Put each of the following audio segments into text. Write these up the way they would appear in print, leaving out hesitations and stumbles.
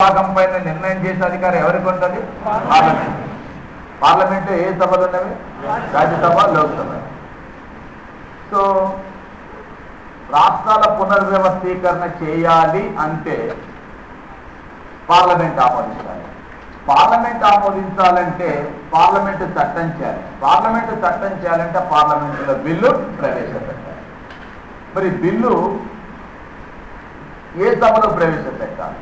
భాగం పైన నిర్ణయం చేసే అధికారం ఎవరికి ఉంటుంది? పార్లమెంట్. పార్లమెంట్ ఏ సభలు ఉన్నవి? రాజ్యసభ, లోక్సభ. సో రాష్ట్రాల పునర్వ్యవస్థీకరణ చేయాలి అంటే పార్లమెంట్ ఆమోదించాలి. పార్లమెంట్ ఆమోదించాలంటే పార్లమెంటు చట్టం చేయాలి. పార్లమెంటు చట్టం చేయాలంటే పార్లమెంటులో బిల్లు ప్రవేశపెట్టాలి. మరి బిల్లు ఏ సభలో ప్రవేశపెట్టాలి?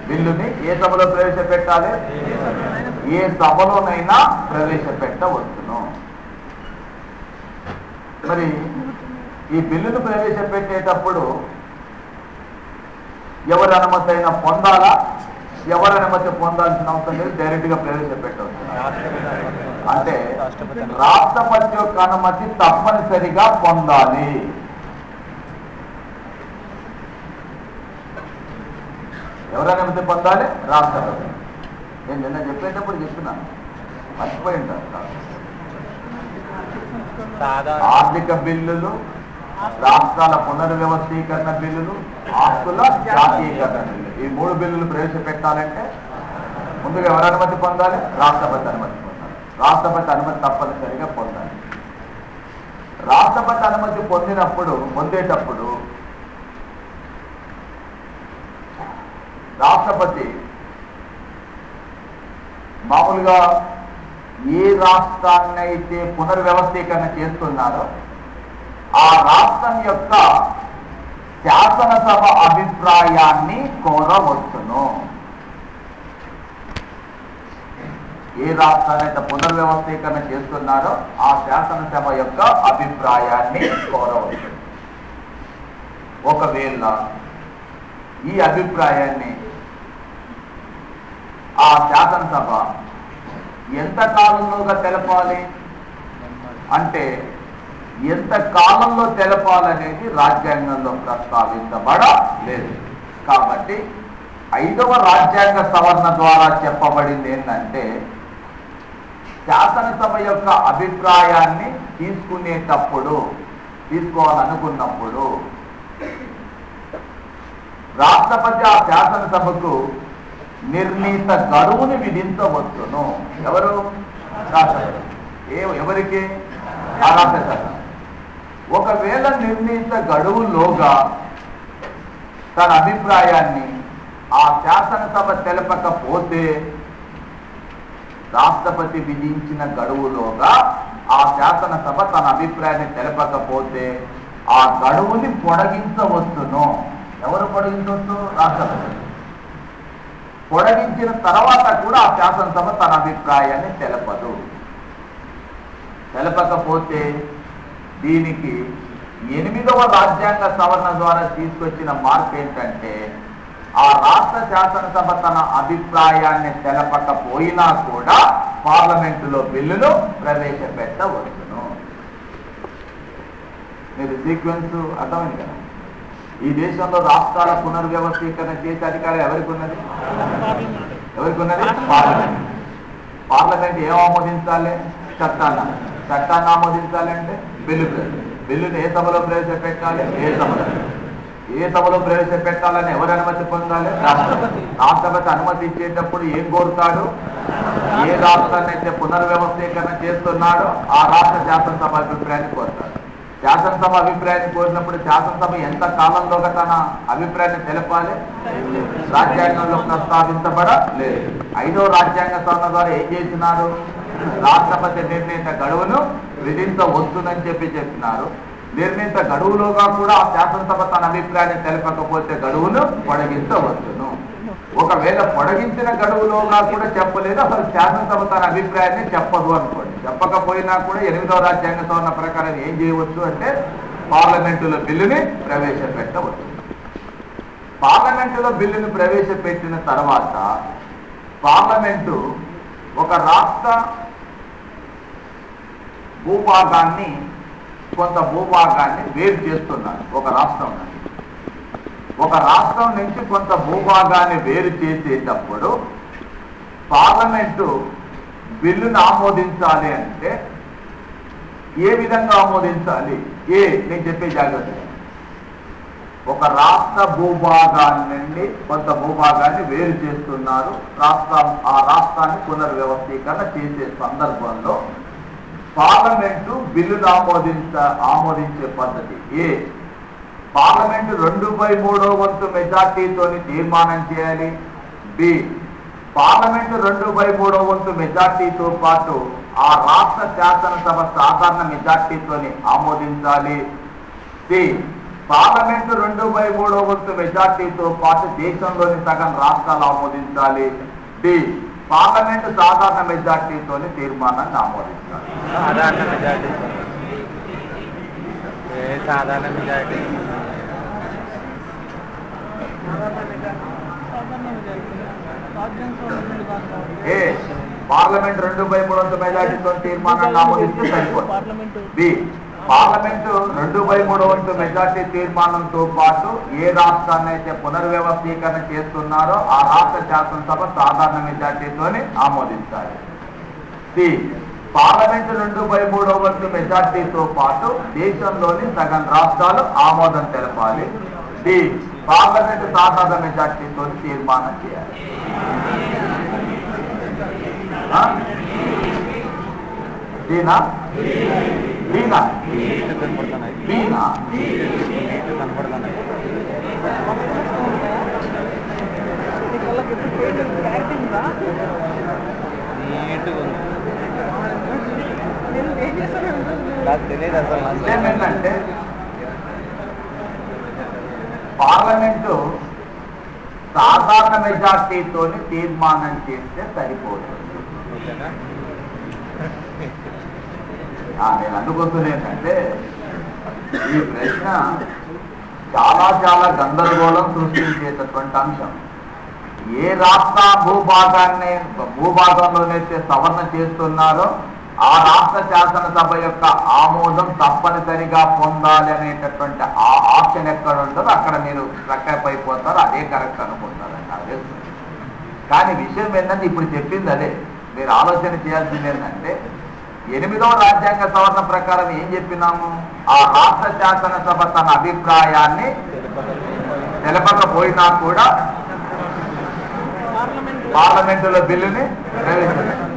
బిల్లుని ఏ సభలో ప్రవేశపెట్టాలి? ఏ సభలోనైనా ప్రవేశపెట్టవచ్చును. మరి ఈ బిల్లును ప్రవేశపెట్టేటప్పుడు ఎవరి అనుమతి అయినా పొందాలా? ఎవరి అనుమతి పొందాల్సిన అవసరం లేదు, డైరెక్ట్ గా ప్రవేశపెట్టవచ్చు. అంటే రాష్ట్రపతి యొక్క అనుమతి తప్పనిసరిగా పొందాలి. ఎవరి అనుమతి పొందాలి? రాష్ట్రపతి. నేను నిన్న చెప్పేటప్పుడు చెప్తున్నాను, మర్చిపోయి ఉంటాను. ఆర్థిక బిల్లులు, రాష్ట్రాల పునర్వ్యవస్థీకరణ బిల్లులు, ఆస్తుల జాతీయకరణ బిల్లులు, ఈ 3 బిల్లులు ప్రవేశపెట్టాలంటే ముందుగా ఎవరి అనుమతి పొందాలి? రాష్ట్రపతి అనుమతి పొందాలి. రాష్ట్రపతి అనుమతి తప్పనిసరిగా పొందాలి. రాష్ట్రపతి అనుమతి పొందేటప్పుడు రాష్ట్రపతి మామూలుగా ఏ రాష్ట్రాన్ని అయితే పునర్వ్యవస్థీకరణ చేస్తున్నారో ఆ రాష్ట్రం యొక్క శాసనసభ అభిప్రాయాన్ని కోరవచ్చును. ఏ రాష్ట్రాన్ని అయితే పునర్వ్యవస్థీకరణ చేస్తున్నారో ఆ శాసనసభ యొక్క అభిప్రాయాన్ని కోరవచ్చు. ఒకవేళ ఈ అభిప్రాయాన్ని ఆ శాసనసభ ఎంత కాలంలోగా తెలపాలి అంటే ఎంత కాలంలో తెలపాలనేది రాజ్యాంగంలో ప్రస్తావించబడలేదు. కాబట్టి 5వ రాజ్యాంగ సవరణ ద్వారా చెప్పబడింది ఏంటంటే శాసనసభ యొక్క అభిప్రాయాన్ని తీసుకోవాలనుకున్నప్పుడు రాష్ట్రపతి ఆ శాసనసభకు నిర్ణీత గడువుని విధించవచ్చును. ఎవరు? రాష్ట్రపతి. ఎవరికి? ఆ రాష్ట్రసభ. ఒకవేళ నిర్ణీత గడువులోగా తన అభిప్రాయాన్ని ఆ శాసనసభ తెలపకపోతే రాష్ట్రపతి విధించిన గడువులోగా ఆ శాసనసభ తన అభిప్రాయాన్ని తెలపకపోతే ఆ గడువుని పొడిగించవచ్చును. ఎవరు పొడిగించవచ్చు? రాష్ట్రపతి. పొడిగించిన తర్వాత కూడా ఆ శాసనసభ తన అభిప్రాయాన్ని తెలపకపోతే దీనికి 8వ రాజ్యాంగ సవరణ ద్వారా తీసుకొచ్చిన మార్పు ఏంటంటే ఆ రాష్ట్ర శాసనసభ తన అభిప్రాయాన్ని తెలపకపోయినా కూడా పార్లమెంటులో బిల్లును ప్రవేశపెట్టవచ్చును. మీరు సీక్వెన్స్ అర్థమైంది కదా? ఈ దేశంలో రాష్ట్రాల పునర్వ్యవస్థీకరణ చేసే అధికారం ఎవరికి ఉన్నది? పార్లమెంట్. పార్లమెంట్ ఏం ఆమోదించాలి? చట్టాన్ని ఆమోదించాలంటే బిల్లుని ఏ సభలో ప్రవేశపెట్టాలి? ఏ సభలో ప్రవేశపెట్టాలని ఎవరి అనుమతి పొందాలి? రాష్ట్రపతి. రాష్ట్రపతి అనుమతి ఇచ్చేటప్పుడు ఏం కోరుతాడు? ఏ రాష్ట్రాన్ని అయితే పునర్వ్యవస్థీకరణ చేస్తున్నాడో ఆ రాష్ట్ర శాసనసభ అభిప్రాయాన్ని కోరుతాడు. శాసనసభ అభిప్రాయాన్ని కోరినప్పుడు శాసనసభ ఎంత కాలంలోగా తన అభిప్రాయాన్ని తెలపాలి? రాజ్యాంగంలో ప్రస్తావించబడలేదు. 5వ రాజ్యాంగ సవరణ ద్వారా ఏం చేసినారు? రాష్ట్రపతి నిర్ణీత గడువును విధించవచ్చునని చెప్పినారు. నిర్ణీత గడువులోగా కూడా ఆ శాసనసభ తన అభిప్రాయాన్ని తెలపకపోతే గడువును పొడిగించవచ్చును. ఒకవేళ పొడిగించిన గడువులోగా కూడా చెప్పలేదు, అసలు శాసనసభ తన అభిప్రాయాన్ని చెప్పదు అనుకోండి. చెప్పకపోయినా కూడా 8వ రాజ్యాంగ సవరణ ప్రకారం ఏం చేయవచ్చు అంటే పార్లమెంటులో బిల్లుని ప్రవేశపెట్టవచ్చు. పార్లమెంటులో బిల్లును ప్రవేశపెట్టిన తర్వాత పార్లమెంటు ఒక రాష్ట్ర కొంత భూభాగాన్ని వేరు చేస్తున్నారు. ఒక రాష్ట్రం నుంచి కొంత భూభాగాన్ని వేరు చేసేటప్పుడు పార్లమెంటు బిల్లును ఆమోదించాలి అంటే ఏ విధంగా ఆమోదించాలి? నేను చెప్పే జాగ్రత్త ఒక రాష్ట్ర భూభాగాన్ని నుండి కొంత భూభాగాన్ని వేరు చేస్తున్నారు. ఆ రాష్ట్రాన్ని పునర్వ్యవస్థీకరణ చేసే సందర్భంలో పార్లమెంటు బిల్లును ఆమోదించే పద్ధతి. పార్లమెంటు 2/3 వంతు మెజార్టీతోని తీర్మానం చేయాలి. బి పార్లమెంటు 2/3 వంతు మెజార్టీతో పాటు ఆ రాష్ట్ర శాసనసభ సాధారణ మెజార్టీతోని ఆమోదించాలి. సి పార్లమెంటు 2/3 వంతు మెజార్టీతో పాటు దేశంలోని సగం రాష్ట్రాలు ఆమోదించాలి. డి పార్లమెంటు సాధారణ మెజార్టీతోని తీర్మానాన్ని ఆమోదించాలి. పార్లమెంట్ 2/3 వంతు మెజార్టీతో తీర్మానాన్ని ఆమోదిస్తే సరిపోతుంది. బి పార్లమెంటు 2/3 వంతు మెజార్టీ తీర్మానంతో పాటు ఏ రాష్ట్రాన్ని అయితే పునర్వ్యవస్థీకరణ చేస్తున్నారో ఆ రాష్ట్ర శాసనసభ సాధారణ మెజార్టీతోని ఆమోదించాలి. సి పార్లమెంటు 2/3 వంతు మెజార్టీతో పాటు దేశంలోని సగం రాష్ట్రాలు ఆమోదం తెలపాలి. డి పార్లమెంటు సాధారణ మెజార్టీతో తీర్మానం చేయాలి. దీనా దీనా దీనా ఏంటంటే పార్లమెంటు సాధారణ మెజార్టీతో తీర్మానం చేస్తే సరిపోతుంది. నేను అందుకోసం ఏంటంటే ఈ ప్రశ్న చాలా చాలా గందరగోళం సృష్టించేటటువంటి అంశం. ఏ రాష్ట్ర భూభాగంలోనైతే సవరణ చేస్తున్నారో ఆ రాష్ట్ర శాసనసభ యొక్క ఆమోదం తప్పనిసరిగా పొందాలి అనేటటువంటి ఆ ఆప్షన్ ఎక్కడ ఉంటుందో అక్కడ మీరు స్ట్రక్అప్ అయిపోతారు. అదే కరెక్ట్ అనుకుంటారు. అదే కానీ విషయం ఏంటంటే ఇప్పుడు చెప్పింది అదే. మీరు ఆలోచన చేయాల్సింది ఏంటంటే 8వ రాజ్యాంగ సవరణ ప్రకారం ఏం చెప్పినాము? ఆ రాష్ట్ర శాసనసభ తన అభిప్రాయాన్ని తెలపకపోయినా కూడా పార్లమెంటులో బిల్లుని ప్రవేశపెట్టారు.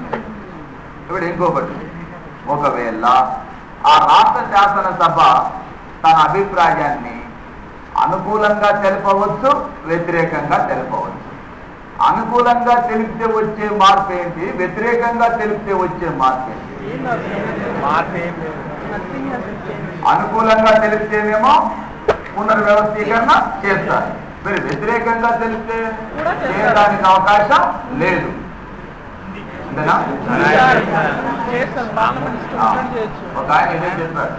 ఇప్పుడు ఇంకొకటి, ఒకవేళ ఆ రాష్ట్ర శాసనసభ తన అభిప్రాయాన్ని అనుకూలంగా తెలపవచ్చు, వ్యతిరేకంగా తెలపవచ్చు. అనుకూలంగా తెలిపితే వచ్చే మార్పు ఏంటి? వ్యతిరేకంగా తెలిపితే వచ్చే మార్పు ఏంటి? అనుకూలంగా తెలిపితేనేమో పునర్వ్యవస్థీకరణ చేస్తారు. మీరు వ్యతిరేకంగా తెలిపితే చేయడానికి అవకాశం లేదు. ఒక ఆయన ఏం చెప్పాడు,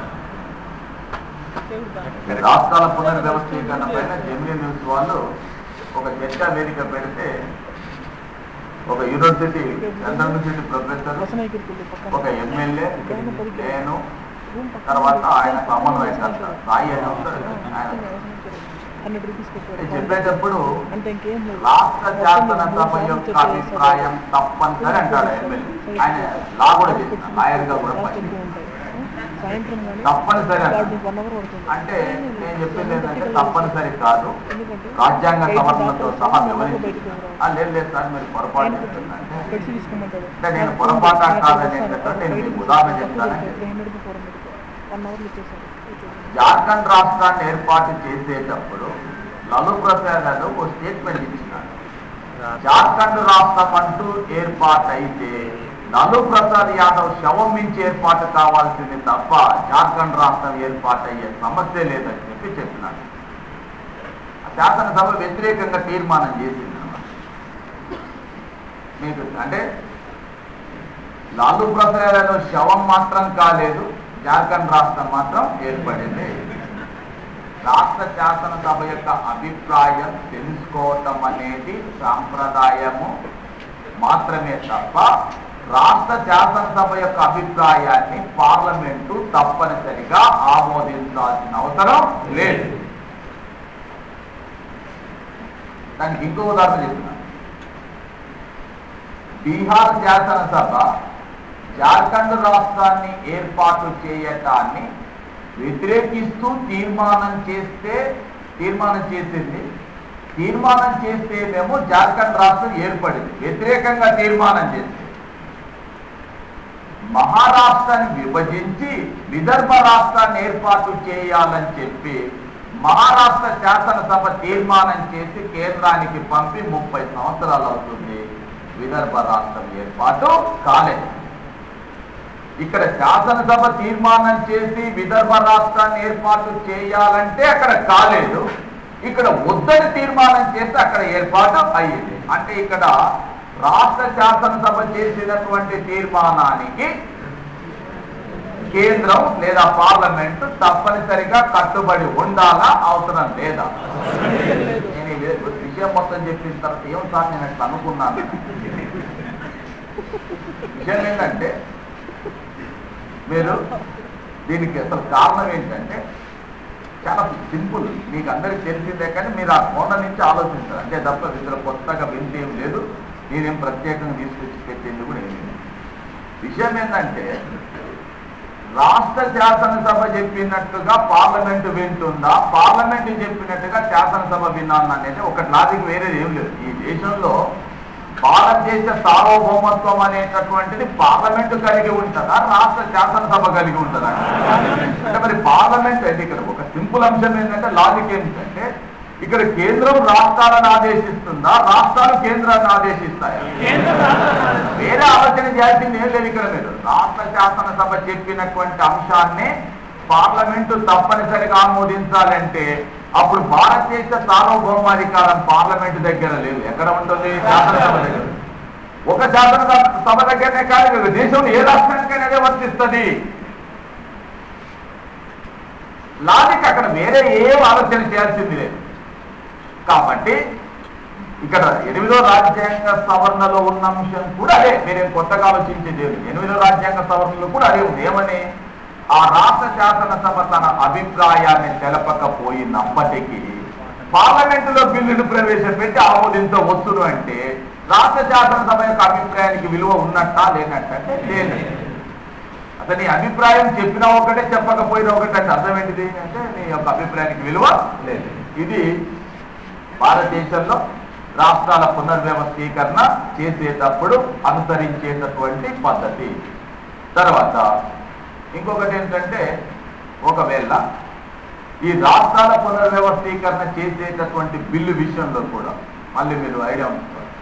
రాష్ట్రాల పునర్వ్యవస్థీకరణ పైన జెమినీ న్యూస్ వాళ్ళు ఒక చర్చా వేదిక పెడితే ఒక యూనివర్సిటీ యూనివర్సిటీ ప్రొఫెసర్, ఒక ఎమ్మెల్యే, నేను, తర్వాత ఆయన సమన్వయకర్త సాయి అని ఉంటాడు. ఆయన చెప్పేటప్పుడు రాష్ట్ర శాసనసభ యొక్క అభిప్రాయం తప్పనిసరి అంటాడు ఎమ్మెల్యే. ఆయన లా కూడా చేసిన లాయర్గా కూడా తప్పనిసరి అంటే నేను చెప్పింది ఏంటంటే తప్పనిసరి కాదు, రాజ్యాంగ సవరణతో సహా వివరించి. లేదు సార్ మీరు పొరపాటు చెప్తుందంటే అంటే నేను పొరపాటు కాదని ఏంటంటే నేను మీకు ఉదాహరణ చెప్తానని. జార్ఖండ్ రాష్ట్రాన్ని ఏర్పాటు చేసేటప్పుడు లాలూ ప్రసాద్ యాదవ్ ఒక స్టేట్మెంట్ ఇచ్చినాడు. జార్ఖండ్ రాష్ట్రం అంటూ ఏర్పాటైతే లాలూ ప్రసాద్ యాదవ్ శవం నుంచి ఏర్పాటు కావాల్సింది తప్ప జార్ఖండ్ రాష్ట్రం ఏర్పాటయ్యే సమస్య లేదని చెప్పినాడు. శాసనసభ వ్యతిరేకంగా తీర్మానం చేసింది. మీకు అంటే లాలూ ప్రసాద్ యాదవ్ శవం మాత్రం కాలేదు, జార్ఖండ్ రాష్ట్రం మాత్రం ఏర్పడింది. రాష్ట్ర శాసనసభ యొక్క అభిప్రాయం తెలుసుకోవటం అనేది సాంప్రదాయము మాత్రమే తప్ప రాష్ట్ర శాసనసభ యొక్క అభిప్రాయాన్ని పార్లమెంటు తప్పనిసరిగా ఆమోదించాల్సిన అవసరం లేదు. దానికి ఇంకో ఉదాహరణ చెప్తున్నాను. బీహార్ శాసనసభ జార్ఖండ్ రాష్ట్రాన్ని ఏర్పాటు చేయటాన్ని వ్యతిరేకిస్తూ తీర్మానం చేస్తే తీర్మానం చేసింది. తీర్మానం చేస్తేనేమో జార్ఖండ్ రాష్ట్రం ఏర్పడింది. వ్యతిరేకంగా తీర్మానం చేస్తే మహారాష్ట్రాన్ని విభజించి విదర్భ రాష్ట్రాన్ని ఏర్పాటు చేయాలని చెప్పి మహారాష్ట్ర శాసనసభ తీర్మానం చేసి కేంద్రానికి పంపి 30 సంవత్సరాలు అవుతుంది. విదర్భ రాష్ట్రం ఏర్పాటు కాలేదు. ఇక్కడ శాసనసభ తీర్మానం చేసి విదర్భ రాష్ట్రాన్ని ఏర్పాటు చేయాలంటే అక్కడ కాలేదు. ఇక్కడ వద్దని తీర్మానం చేస్తే అక్కడ ఏర్పాటు అయ్యింది. అంటే ఇక్కడ రాష్ట్ర శాసనసభ చేసినటువంటి తీర్మానానికి కేంద్రం లేదా పార్లమెంటు తప్పనిసరిగా కట్టుబడి ఉండాలా, అవసరం లేదా? నేను ఈ విషయం మొత్తం చెప్పిన తర్వాత ఏం సార్ నేను అట్లా అనుకున్నాను. విషయం ఏంటంటే మీరు దీనికి అసలు కారణం ఏంటంటే చాలా సింపుల్, మీకు అందరికి తెలిసిందే. కానీ మీరు ఆ కోణం నుంచి ఆలోచించారు అంటే తప్ప ఇందులో కొత్తగా వింటే ఏం లేదు. నేనేం ప్రత్యేకంగా తీసుకొచ్చి పెట్టేందుకు కూడా ఏం లేదు. విషయం ఏంటంటే రాష్ట్ర శాసనసభ చెప్పినట్టుగా పార్లమెంటు వింటుందా, పార్లమెంటు చెప్పినట్టుగా శాసనసభ విన్నాను అనేది ఒక లాజిక్ వేరేది ఏం లేదు. ఈ దేశంలో భారతదేశ సార్వభౌమత్వం అనేటటువంటిది పార్లమెంటు కలిగి ఉంటుందా, రాష్ట్ర శాసనసభ కలిగి ఉంటుందా? అంటే మరి పార్లమెంట్ అయితే ఇక్కడ ఒక సింపుల్ అంశం ఏంటంటే లాజిక్ ఏంటంటే ఇక్కడ కేంద్రం రాష్ట్రాలను ఆదేశిస్తుందా, రాష్ట్రాలు కేంద్రాన్ని ఆదేశిస్తాయా? వేరే ఆలోచన చేయాల్సింది ఏం లేదు. ఇక్కడ మీరు రాష్ట్ర శాసనసభ చెప్పినటువంటి అంశాన్ని పార్లమెంటు తప్పనిసరిగా ఆమోదించాలంటే అప్పుడు భారతదేశ సార్వభౌమాధికారం పార్లమెంటు దగ్గర లేదు. ఎక్కడ ఉంటుంది? శాసనసభ దగ్గర. ఒక శాసనసభ దగ్గరనే కాదు, దేశంలో ఏ రాష్ట్రానికైనా అదే వర్తిస్తుంది. లాజిక్ అక్కడ వేరే ఏం ఆలోచన చేయాల్సింది లేదు. కాబట్టి ఇక్కడ 8వ రాజ్యాంగ సవరణలో ఉన్న అంశం కూడా అదే. మీరేం కొత్తగా ఆలోచించేది 8వ రాజ్యాంగ సవరణలో కూడా అదే ఉంది. ఏమని? ఆ రాష్ట్ర శాసనసభ తన అభిప్రాయాన్ని తెలపకపోయినప్పటికీ పార్లమెంటులో బిల్లును ప్రవేశపెట్టి ఆమోదించవచ్చును. అంటే రాష్ట్ర శాసనసభ యొక్క అభిప్రాయానికి విలువ ఉన్నట్టా లేనట్టంటే లేదు. అసలు నీ అభిప్రాయం చెప్పినా ఒకటే, చెప్పకపోయినా ఒకటే. అంటే అర్థం ఏంటిది అంటే నీ యొక్క అభిప్రాయానికి విలువ లేదు. ఇది భారతదేశంలో రాష్ట్రాల పునర్వ్యవస్థీకరణ చేసేటప్పుడు అనుసరించేటటువంటి పద్ధతి. తర్వాత ఇంకొకటి ఏంటంటే ఒకవేళ ఈ రాష్ట్రాల పునర్వ్యవస్థీకరణ చేసేటటువంటి బిల్లు విషయంలో కూడా మళ్ళీ మీరు ఐడియా ఉంచుకోవాలి.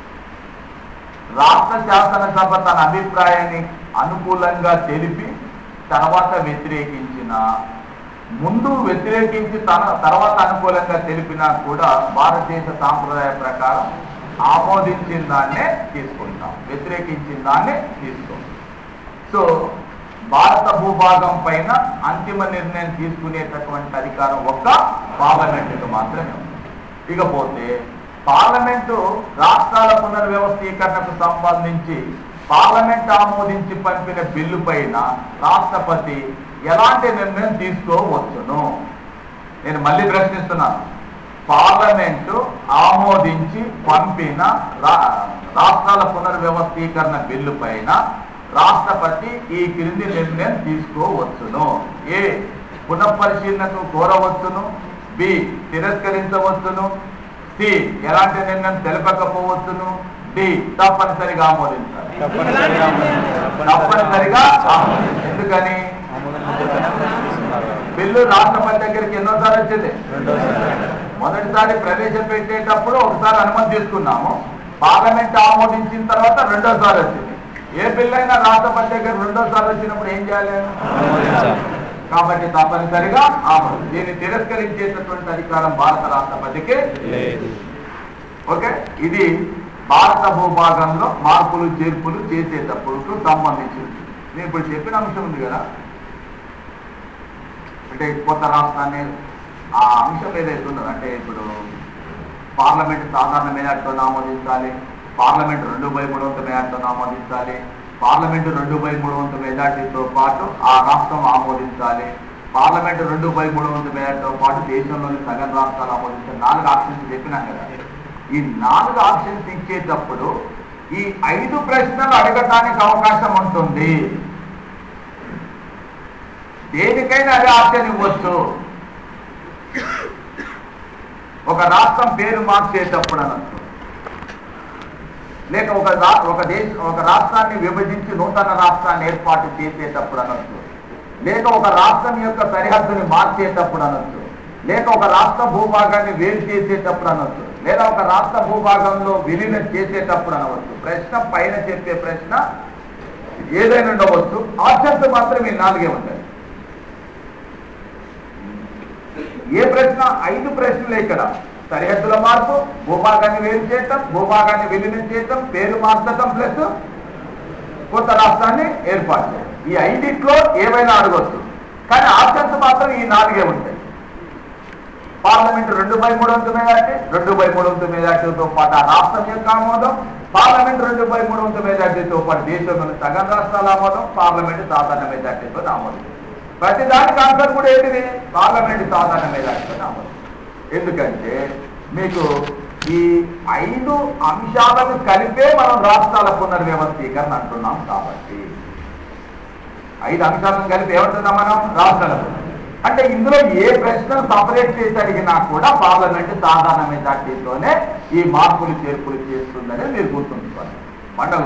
రాష్ట్ర శాసనసభ తన అభిప్రాయాన్ని అనుకూలంగా తెలిపి తర్వాత వ్యతిరేకించిన, ముందు వ్యతిరేకించి తర్వాత అనుకూలంగా తెలిపినా కూడా భారతదేశ సాంప్రదాయ ప్రకారం ఆమోదించిన దాన్నే తీసుకుంటాం, వ్యతిరేకించిన దాన్నే తీసుకుంటాం. సో భారత భూభాగం పైన అంతిమ నిర్ణయం తీసుకునేటటువంటి అధికారం ఒక్క పార్లమెంటుకు మాత్రమే ఉంది. ఇకపోతే పార్లమెంటు రాష్ట్రాల పునర్వ్యవస్థీకరణకు సంబంధించి పార్లమెంట్ ఆమోదించి పంపిన బిల్లు పైన రాష్ట్రపతి ఎలాంటి నిర్ణయం తీసుకోవచ్చును? నేను మళ్ళీ ప్రశ్నిస్తున్నాను. పార్లమెంటు ఆమోదించి పంపిన రాష్ట్రాల పునర్వ్యవస్థీకరణ బిల్లు పైన రాష్ట్రపతి ఈ క్రింది నిర్ణయం తీసుకోవచ్చును. ఏ, పునఃపరిశీలనకు కోరవచ్చును. బి, తిరస్కరించవచ్చును. సి, ఎలాంటి నిర్ణయం తెలపకపోవచ్చును. డి, తప్పనిసరిగా ఆమోదించాలి. తప్పనిసరిగా. ఎందుకని? బిల్లు రాష్ట్రపతి దగ్గరికి ఎన్నోసారి వచ్చింది? మొదటిసారి ప్రవేశపెట్టేటప్పుడు ఒకసారి అనుమతి తీసుకున్నాము. పార్లమెంట్ ఆమోదించిన తర్వాత రెండోసారి వచ్చింది. ఏ బిల్లు అయినా రాష్ట్రపతి దగ్గర రెండోసారి వచ్చినప్పుడు ఏం చేయాలి? కాబట్టి తప్పనిసరిగా ఆమోదం. దీన్ని తిరస్కరించేటటువంటి అధికారం భారత రాష్ట్రపతికి లేదు. ఓకే, ఇది భారత భూభాగంలో మార్పులు చేర్పులు చేసేటప్పుడు సంబంధించింది. నేను ఇప్పుడు చెప్పిన అంశం ఉంది కదా, అంటే కొత్త రాష్ట్రాన్ని ఆ అంశం ఏదైతే ఉన్నదో, అంటే ఇప్పుడు పార్లమెంట్ సాధారణ మెజార్టీతో ఆమోదించాలి, పార్లమెంట్ 2/3 మెజార్టీతో ఆమోదించాలి, పార్లమెంటు 2/3 మెజార్టీతో పాటు ఆ రాష్ట్రం ఆమోదించాలి, పార్లమెంటు 2/3 మెజార్టీతో పాటు దేశంలోని సగం రాష్ట్రాలు ఆమోదించాలి. 4 ఆప్షన్స్ చెప్పినాం కదా. ఈ 4 ఆప్షన్స్ ఇచ్చేటప్పుడు ఈ 5 ప్రశ్నలు అడగటానికి అవకాశం ఉంటుంది. దేనికైనా అదే ఆప్షన్ ఇవ్వచ్చు. ఒక రాష్ట్రం పేరు మార్చేటప్పుడు అనొచ్చు, లేక ఒక రాష్ట్రాన్ని విభజించి నూతన రాష్ట్రాన్ని ఏర్పాటు చేసేటప్పుడు అనొచ్చు, లేక ఒక రాష్ట్రం యొక్క సరిహద్దుని మార్చేటప్పుడు అనొచ్చు, లేక ఒక రాష్ట్ర భూభాగాన్ని వేరు చేసేటప్పుడు అనొచ్చు, లేదా ఒక రాష్ట్ర భూభాగంలో విలీనం చేసేటప్పుడు అనవచ్చు. ప్రశ్న పైన చెప్పే ప్రశ్న ఏదైనా ఉండవచ్చు, ఆప్షన్స్ మాత్రం ఈ 4 ఉంటాయి. ఏ ప్రశ్న? 5 ప్రశ్నలు ఇక్కడ. సరిహద్దుల మార్పు, భూభాగాన్ని వేరు చేయటం, భూభాగాన్ని విలీనం చేయటం, పేరు మార్చటం, ప్లస్ కొత్త రాష్ట్రాన్ని ఏర్పాటు చేయడం. ఈ 5లో ఏవైనా అడగవచ్చు, కానీ ఆప్షన్స్ మాత్రం ఈ 4 ఉంటాయి. పార్లమెంట్ 2/3 మెజార్టీ, 2/3 మెజార్టీతో పాటు ఆ రాష్ట్రం యొక్క ఆమోదం, పార్లమెంట్ 2/3 మెజార్టీతో పాటు దేశంలోని సగం రాష్ట్రాల ఆమోదం, పార్లమెంట్ సాధారణ మెజార్టీతో ఆమోదం. ప్రతి దానికి ఆన్సర్ కూడా ఏంటిది? పార్లమెంట్ సాధారణ మెజార్టీతో ఆమోదం. ఎందుకంటే మీకు ఈ 5 అంశాలను కలిపే మనం రాష్ట్రాల పునర్వ్యవస్థీకరణ అంటున్నాం. కాబట్టి 5 అంశాలను కలిపి ఏమంటున్నాం మనం? రాష్ట్రాల. అంటే ఇందులో ఏ ప్రశ్న సపరేట్ చేసి అడిగినా కూడా పార్లమెంట్ సాధారణ మెజార్టీతోనే ఈ మార్పులు చేర్పులు చేస్తుందని మీరు గుర్తుంచుకోవాలి. పండుగ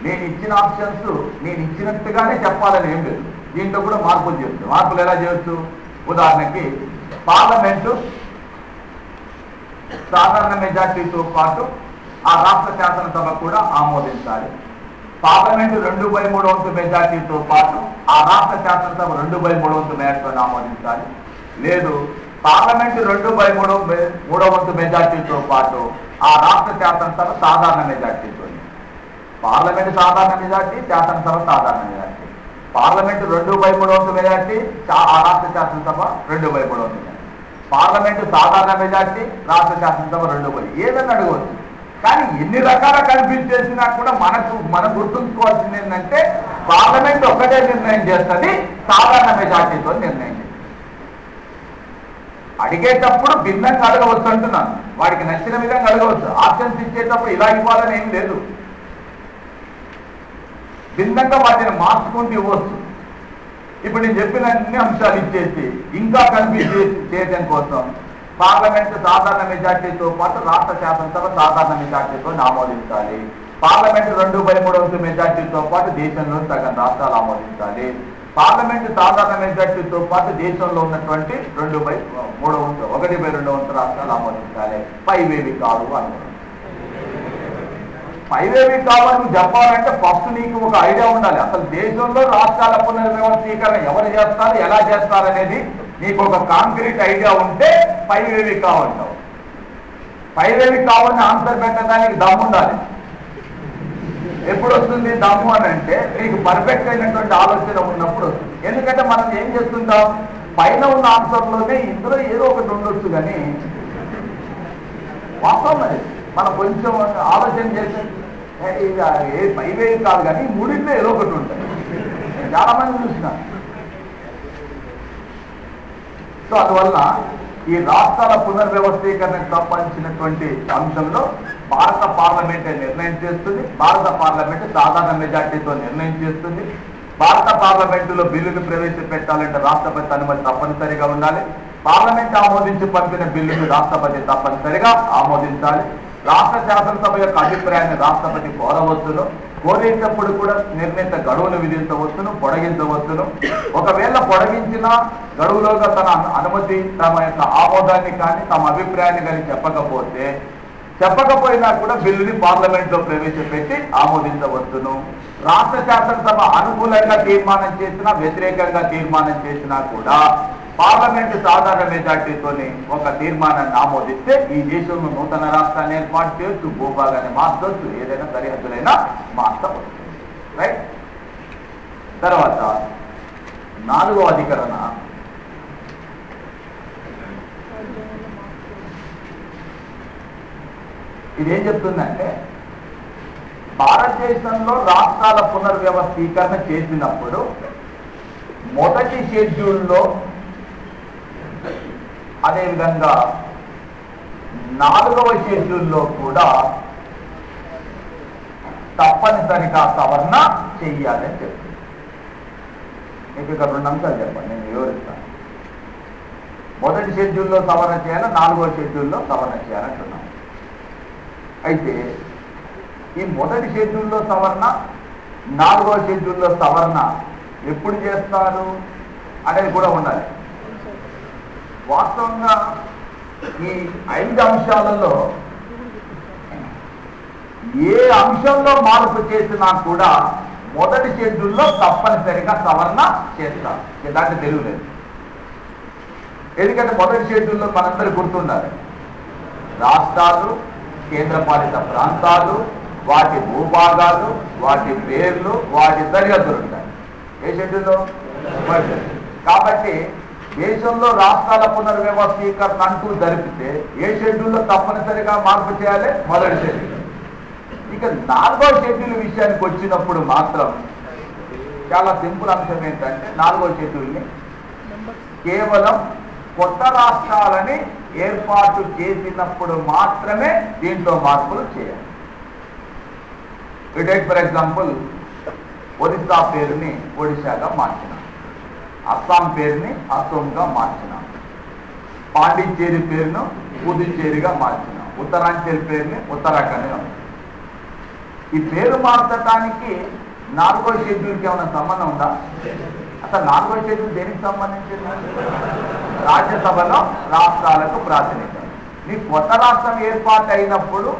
నేను ఇచ్చిన ఆప్షన్స్ నేను ఇచ్చినట్టుగానే చెప్పాలని ఏం లేదు, దీంట్లో కూడా మార్పులు చేయొచ్చు. మార్పులు ఎలా చేయొచ్చు? ఉదాహరణకి పార్లమెంటు సాధారణ మెజార్టీతో పాటు ఆ రాష్ట్ర శాసనసభ కూడా ఆమోదించాలి. పార్లమెంటు 2/3 మెజార్టీతో పాటు ఆ రాష్ట్ర శాసనసభ 2/3 మేరతో ఆమోదించాలి. లేదు, పార్లమెంటు 2/3 మెజార్టీతో పాటు ఆ రాష్ట్ర శాసనసభ సాధారణ మెజార్టీతో. పార్లమెంటు సాధారణ మెజార్టీ, శాసనసభ సాధారణ మెజార్టీ. పార్లమెంటు 2/3 మెజార్టీ, ఆ రాష్ట్ర శాసనసభ 2/3 మెజార్టీ. పార్లమెంటు సాధారణ మెజార్టీ, రాష్ట్ర శాసనసభ 2/3. ఏదన్నా అడగవచ్చు. కానీ ఎన్ని రకాల కన్ఫ్యూజ్ చేసినా కూడా మనం గుర్తుంచుకోవాల్సింది ఏంటంటే పార్లమెంట్ ఒక్కటే నిర్ణయం చేస్తుంది, సాధారణ మెజార్టీతో నిర్ణయం చేస్తుంది. అడిగేటప్పుడు భిన్నంగా అడగవచ్చు అంటున్నాను, వాడికి నచ్చిన విధంగా అడగవచ్చు. ఆప్షన్స్ ఇచ్చేటప్పుడు ఇలా ఇవ్వాలని ఏం లేదు, భిన్నంగా వాటిని మార్చుకుంటూ ఇవ్వచ్చు. ఇప్పుడు నేను చెప్పిన అన్ని అంశాలు ఇచ్చేసి ఇంకా కన్ఫ్యూజ్ చేయడం కోసం పార్లమెంట్ సాధారణ మెజార్టీతో పాటు రాష్ట్ర శాసనసభ సాధారణ మెజార్టీతో ఆమోదించాలి. పార్లమెంట్ 2/3 మెజార్టీతో పాటు దేశంలో సగం రాష్ట్రాలు ఆమోదించాలి. పార్లమెంట్ సాధారణ మెజార్టీతో పాటు దేశంలో ఉన్నటువంటి 1/2 రాష్ట్రాలు ఆమోదించాలి. పైవేవి కాదు అనుకున్నాం. పైవేవి కావాలని చెప్పాలంటే ఫస్ట్ నీకు ఒక ఐడియా ఉండాలి. అసలు దేశంలో రాష్ట్రాల పునర్వ్యవస్థీకరణ ఎవరు చేస్తారు, ఎలా చేస్తారు అనేది నీకు ఒక కాంక్రీట్ ఐడియా ఉంటే పైవేవి కావంటావు. పైవేవి కావాలని ఆన్సర్ పెట్టడానికి దమ్ము ఉండాలి. ఎప్పుడు వస్తుంది దమ్ము అని అంటే నీకు పర్ఫెక్ట్ అయినటువంటి ఆలోచన ఉన్నప్పుడు వస్తుంది. ఎందుకంటే మనం ఏం చేస్తుంటాం, పైన ఉన్న ఆన్సర్లోనే ఇందులో ఏదో ఒకటి ఉండొచ్చు, కానీ వాస్తవం అది మనం కొంచెం ఆలోచన చేస్తే ఏ పైవేవి కాదు కానీ మూడింట్లో ఏదో ఒకటి ఉంటుంది. నేను చాలా మంది చూసినాను. సో అందువల్ల ఈ రాష్ట్రాల పునర్వ్యవస్థీకరణకు సంబంధించినటువంటి అంశంలో భారత పార్లమెంటే నిర్ణయం చేస్తుంది. భారత పార్లమెంటు సాధారణ మెజార్టీతో నిర్ణయం చేస్తుంది. భారత పార్లమెంటులో బిల్లును ప్రవేశపెట్టాలంటే రాష్ట్రపతి అనుమతి తప్పనిసరిగా ఉండాలి. పార్లమెంట్ ఆమోదించి పంపిన బిల్లును రాష్ట్రపతి తప్పనిసరిగా ఆమోదించాలి. రాష్ట్ర శాసనసభ యొక్క అభిప్రాయాన్ని రాష్ట్రపతి కోరవచ్చును. కోరేటప్పుడు కూడా నిర్ణీత గడువును విధించవచ్చును, పొడిగించవచ్చును. ఒకవేళ పొడిగించిన గడువులోగా తన అనుమతి, తమ యొక్క ఆమోదాన్ని కానీ తమ అభిప్రాయాన్ని కానీ చెప్పకపోయినా కూడా బిల్లుని పార్లమెంట్లో ప్రవేశపెట్టి ఆమోదించవచ్చును. రాష్ట్ర శాసనసభ అనుకూలంగా తీర్మానం చేసినా వ్యతిరేకంగా తీర్మానం చేసినా కూడా పార్లమెంటు సాధారణ మెజార్టీతోని ఒక తీర్మానాన్ని ఆమోదిస్తే ఈ దేశంలో నూతన రాష్ట్రాన్ని ఏర్పాటు చేయొచ్చు, భూభాగాన్ని మార్చవచ్చు, ఏదైనా సరిహద్దులైనా మార్చవచ్చు. రైట్. తర్వాత 4వ అధికరణ ఇదేం చెప్తుందంటే భారతదేశంలో రాష్ట్రాల పునర్వ్యవస్థీకరణ చేసినప్పుడు మొదటి షెడ్యూల్లో అదేవిధంగా 4వ షెడ్యూల్లో కూడా తప్పనిసరిగా సవరణ చెయ్యాలని చెప్తుంది. మీకు ఇక్కడ 2 అంశాలు చెప్పండి, నేను వివరిస్తాను. మొదటి షెడ్యూల్లో సవరణ చేయాలి, 4వ షెడ్యూల్లో సవరణ చేయాలంటున్నాం. అయితే ఈ మొదటి షెడ్యూల్లో సవరణ, 4వ షెడ్యూల్లో సవరణ ఎప్పుడు చేస్తారు అనేది కూడా ఉండాలి. వాస్తవంగా ఈ 5 అంశాలలో ఏ అంశంలో మార్పు చేసినా కూడా మొదటి షెడ్యూల్లో తప్పనిసరిగా సవరణ చేస్తారు. దాంట్లో తెలియలేదు. ఎందుకంటే మొదటి షెడ్యూల్లో మనందరూ గుర్తుండాలి, రాష్ట్రాలు, కేంద్రపాలిత ప్రాంతాలు, వాటి భూభాగాలు, వాటి పేర్లు, వాటి సరిహద్దులు ఉంటాయి. ఏ షెడ్యూల్లో? కాబట్టి దేశంలో రాష్ట్రాల పునర్వ్యవస్థీకరణ అంటూ జరిపితే ఏ షెడ్యూల్లో తప్పనిసరిగా మార్పు చేయాలి? మొదటి షెడ్యూల్. ఇక 4వ షెడ్యూల్ విషయానికి వచ్చినప్పుడు మాత్రం చాలా సింపుల్ అంశం ఏంటంటే 4వ షెడ్యూల్ని కేవలం కొత్త రాష్ట్రాలని ఏర్పాటు చేసినప్పుడు మాత్రమే దీంట్లో మార్పులు చేయాలి. టేక్ ఫర్ ఎగ్జాంపుల్, ఒరిస్సా పేరుని ఒడిశాగా మార్చినాం, అస్సాం పేరుని అసోంగా మార్చినాం, పాండిచ్చేరి పేరును పుదుచ్చేరిగా మార్చినాం, ఉత్తరాంచల్ పేరుని ఉత్తరాఖండ్గా. ఈ పేరు మార్చడానికి 4వ షెడ్యూల్కి ఏమైనా సంబంధం ఉందా? అసలు 4వ షెడ్యూల్ దేనికి సంబంధించింది? రాజ్యసభలో రాష్ట్రాలకు ప్రాతినిధ్యం. మీ కొత్త రాష్ట్రం ఏర్పాటు అయినప్పుడు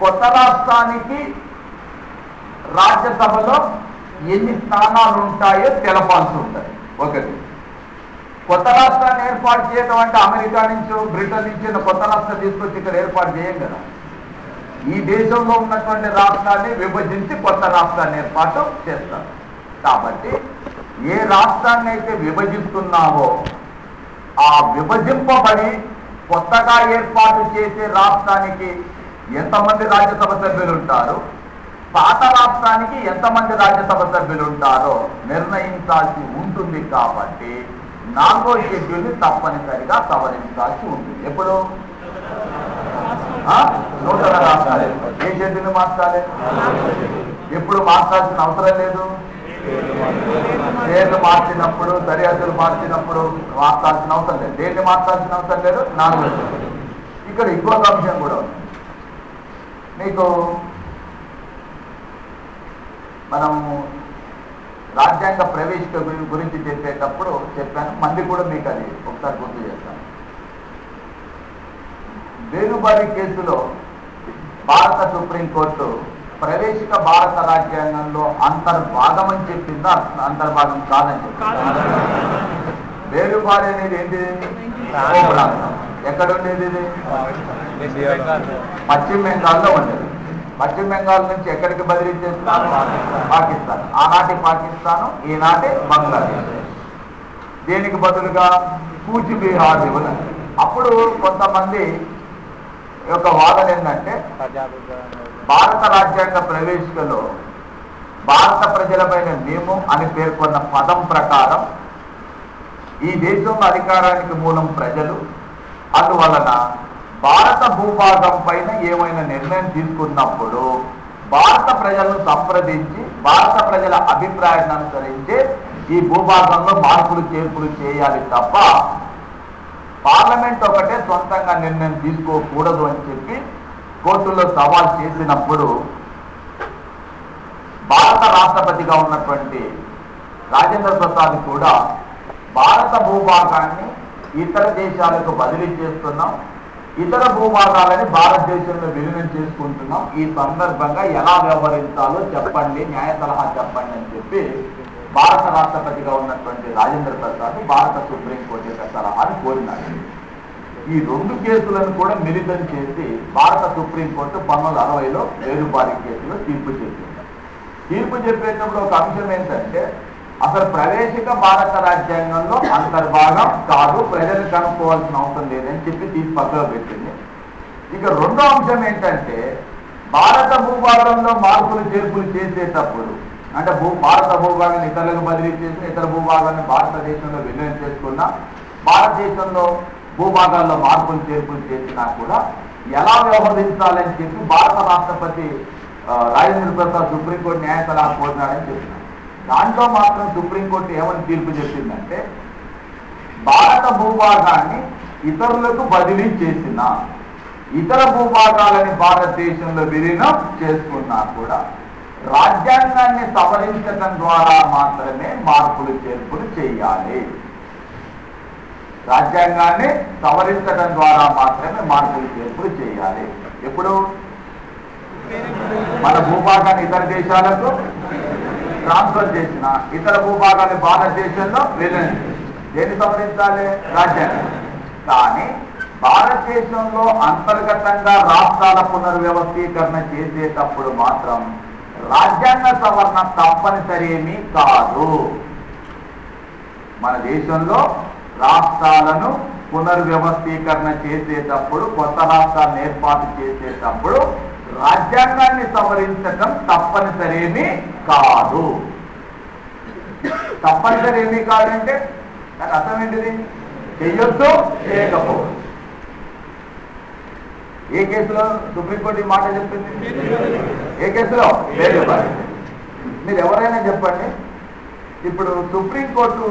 కొత్త రాష్ట్రానికి రాజ్యసభలో ఎన్ని స్థానాలు ఉంటాయో తెలపాల్సి ఉంటుంది. ఒకటి, కొత్త రాష్ట్రాన్ని ఏర్పాటు చేయడం అంటే అమెరికా నుంచో బ్రిటన్ నుంచి కొత్త రాష్ట్రం తీసుకొచ్చి ఇక్కడ ఏర్పాటు చేయం కదా. ఈ దేశంలో ఉన్నటువంటి రాష్ట్రాన్ని విభజించి కొత్త రాష్ట్రాన్ని ఏర్పాటు చేస్తారు. కాబట్టి ఏ రాష్ట్రాన్ని అయితే విభజిస్తున్నావో ఆ విభజింపబడి కొత్తగా ఏర్పాటు చేసే రాష్ట్రానికి ఎంతమంది రాజ్యసభ సభ్యులు ఉంటారు, పాత రాష్ట్రానికి ఎంతమంది రాజ్యసభ సభ్యులు ఉంటారో నిర్ణయించాల్సి ఉంటుంది. కాబట్టి 4వ షెడ్యూల్ని తప్పనిసరిగా సవరించాల్సి ఉంటుంది. ఎప్పుడు? నూతన రాష్ట్రాలు. ఏ షెడ్యూల్ని మార్చాలి? ఎప్పుడు మార్చాల్సిన అవసరం లేదు. పేర్లు మార్చినప్పుడు, సరిహద్దులు మార్చినప్పుడు మార్చాల్సిన అవసరం లేదు. దేన్ని మార్చాల్సిన అవసరం లేదు. 4వ షెడ్యూల్. ఇక్కడ ఇంకొక అంశం కూడా ఉంది. మీకు మనం రాజ్యాంగ ప్రవేశిక గురించి చెప్పేటప్పుడు చెప్పాను, మళ్ళీ కూడా మీకు అది ఒకసారి గుర్తు చేస్తాను. వేణుబారి కేసులో భారత సుప్రీంకోర్టు ప్రవేశిక భారత రాజ్యాంగంలో అంతర్భాగం అని చెప్పిందా, అంతర్భాగం కాదని చెప్పింది. వేణుబారి అనేది ఏంటి? ఎక్కడ ఉండేది? ఇది పశ్చిమ బెంగాల్లో ఉండేది. పశ్చిమ బెంగాల్ నుంచి ఎక్కడికి బదిలీ చేస్తాను? పాకిస్తాన్. ఆనాటి పాకిస్తాను, ఈనాటి బంగ్లాదేశ్. దీనికి బదులుగా కూచిబీహార్ ఇవ్వలేదు. అప్పుడు కొంతమంది యొక్క వాదన ఏంటంటే భారత రాజ్యాంగ ప్రవేశికలో భారత ప్రజలపైన మేము అని పేర్కొన్న పదం ప్రకారం ఈ దేశంలో అధికారానికి మూలం ప్రజలు, అందువలన భారత భూభాగం పైన ఏమైనా నిర్ణయం తీసుకున్నప్పుడు భారత ప్రజలను సంప్రదించి భారత ప్రజల అభిప్రాయాన్ని అనుసరించి ఈ భూభాగంలో మార్పులు చేర్పులు చేయాలి తప్ప పార్లమెంట్ ఒకటే సొంతంగా నిర్ణయం తీసుకోకూడదు అని చెప్పి కోర్టులో సవాల్ చేసినప్పుడు భారత రాష్ట్రపతిగా ఉన్నటువంటి రాజేంద్ర ప్రసాద్ కూడా భారత భూభాగాన్ని ఇతర దేశాలకు బదిలీ చేస్తున్నాం, ఇతర భూభాగాలని భారతదేశంలో విలీనం చేసుకుంటున్నాం, ఈ సందర్భంగా ఎలా వ్యవహరించాలో చెప్పండి, న్యాయ సలహా చెప్పండి అని చెప్పి భారత రాష్ట్రపతిగా ఉన్నటువంటి రాజేంద్ర ప్రసాద్ భారత సుప్రీంకోర్టు యొక్క సలహాని కోరినాడు. ఈ 2 కేసులను కూడా మిళితం చేసి భారత సుప్రీంకోర్టు 1960లో వేణుబారి కేసులో తీర్పు చెప్పింది. తీర్పు చెప్పేటప్పుడు ఒక అంశం ఏంటంటే అసలు ప్రవేశిక భారత రాజ్యాంగంలో అంతర్భాగం కాదు, ప్రజలు కనుక్కోవాల్సిన అవసరం లేదని చెప్పి తీర్పు పక్కలో పెట్టింది. ఇక రెండో అంశం ఏంటంటే భారత భూభాగంలో మార్పులు చేర్పులు చేసేటప్పుడు అంటే భారత భూభాగాన్ని ఇతరులకు బదిలీ చేసి ఇతర భూభాగాన్ని భారతదేశంలో విలీనం చేసుకున్నా, భారతదేశంలో భూభాగాల్లో మార్పులు చేర్పులు చేసినా కూడా ఎలా వ్యవహరించాలని చెప్పి భారత రాష్ట్రపతి రాజేంద్ర ప్రసాద్ సుప్రీంకోర్టు న్యాయ సలహా కోరినాడని చెప్పినారు. దాంట్లో మాత్రం సుప్రీంకోర్టు ఏమని తీర్పు చెప్పిందంటే భారత భూభాగాన్ని ఇతరులకు బదిలీ చేసిన ఇతర భూభాగాలని భారతదేశంలో విలీనం చేసుకున్నా కూడా రాజ్యాంగాన్ని సవరించడం ద్వారా మాత్రమే మార్పులు చేర్పులు చేయాలి. రాజ్యాంగాన్ని సవరించడం ద్వారా మాత్రమే మార్పులు చేర్పులు చేయాలి. ఎప్పుడు మన భూభాగాన్ని ఇతర దేశాలకు ట్రాన్స్ఫర్ చేసిన ఇతర భూభాగాన్ని భారతదేశంలో విలీనం దేన్ని సవరించాలి? రాజ్యాంగం. కానీ భారతదేశంలో అంతర్గతంగా రాష్ట్రాల పునర్వ్యవస్థీకరణ చేసేటప్పుడు మాత్రం రాజ్యాంగ సవరణ తప్పనిసరి ఏమీ కాదు. మన దేశంలో రాష్ట్రాలను పునర్వ్యవస్థీకరణ చేసేటప్పుడు కొత్త రాష్ట్రాలను ఏర్పాటు చేసేటప్పుడు రాజ్యాంగాన్ని సవరించడం తప్పనిసరి ఏమీ కాదు. తప్పనిసరి ఏమీ కాదంటే దాని అర్థం ఏంటిది? చెయ్యొచ్చు, చేయకపోవచ్చు. ఏ కేసులో సుప్రీంకోర్టు ఈ మాట చెప్పింది? ఏ కేసులో? లేదు. మీరు ఎవరైనా చెప్పండి. ఇప్పుడు సుప్రీంకోర్టు